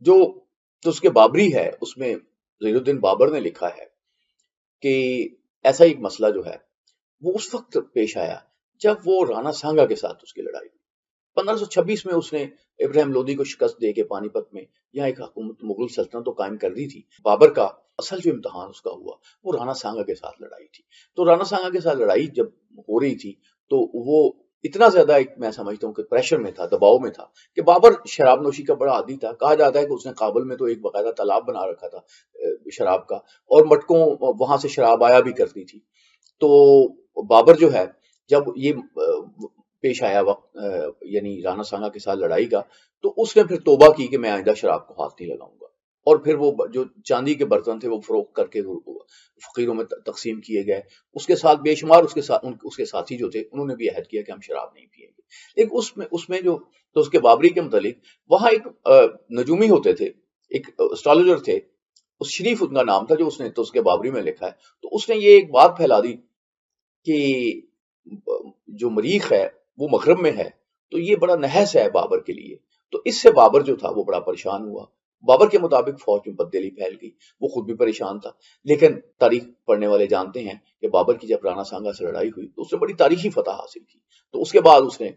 جو تو اس کے بابری ہے اس میں ضیاء الدین بابر نے لکھا ہے کہ ایسا ایک مسئلہ جو ہے وہ اس وقت پیش آیا جب وہ رانا سانگا کے ساتھ اس کی لڑائی ہوئی۔ 1526 میں اس نے ابراہیم لودھی کو شکست دے کے پانی پت میں یہاں ایک حکومت مغل سلطنت تو قائم کر دی تھی۔ بابر کا اصل جو امتحان اس کا ہوا وہ رانا سانگا کے ساتھ لڑائی تھی۔ تو رانا سانگا کے ساتھ لڑائی جب ہو رہی تھی تو وہ اتنا زیادہ ایک میں سمجھتا ہوں کہ پریشر میں تھا، دباؤ میں تھا کہ بابر شراب نوشی کا بڑا عادی تھا۔ کہا جاتا ہے کہ اس نے کابل میں تو ایک باقاعدہ تالاب بنا رکھا تھا شراب کا، اور مٹکوں وہاں سے شراب آیا بھی کرتی تھی۔ تو بابر جو ہے جب یہ پیش آیا وقت یعنی رانا سانگا کے ساتھ لڑائی کا، تو اس نے پھر توبہ کی کہ میں آئندہ شراب کو ہاتھ نہیں لگاؤں گا، اور پھر وہ جو چاندی کے برتن تھے وہ فروخت کر کے فقیروں میں تقسیم کیے گئے۔ اس کے ساتھ بے شمار اس کے ساتھی جو تھے انہوں نے بھی عہد کیا کہ ہم شراب نہیں پیئیں گے۔ لیکن اس میں جو تو اس کے بابری کے متعلق وہاں ایک نجومی ہوتے تھے، ایک اسٹرالوجر تھے، اس شریف ان کا نام تھا، جو اس نے تو اس کے بابری میں لکھا ہے۔ تو اس نے یہ ایک بات پھیلا دی کہ جو مریخ ہے وہ مغرب میں ہے، تو یہ بڑا نحس ہے بابر کے لیے۔ تو اس سے بابر جو تھا وہ بڑا پریشان ہوا۔ بابر کے مطابق فوج میں بددلی پھیل گئی، وہ خود بھی پریشان تھا۔ لیکن تاریخ پڑھنے والے جانتے ہیں کہ بابر کی جب رانا سانگا سے لڑائی ہوئی تو اس نے بڑی تاریخی فتح حاصل کی۔ تو اس کے بعد اس نے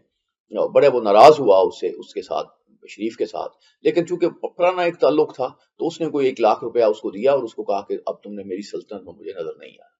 بڑے وہ ناراض ہوا اس کے ساتھ، شریف کے ساتھ۔ لیکن چونکہ پرانا ایک تعلق تھا تو اس نے کوئی 1 لاکھ روپیہ اس کو دیا اور اس کو کہا کہ اب تم نے میری سلطنت میں مجھے نظر نہیں آیا۔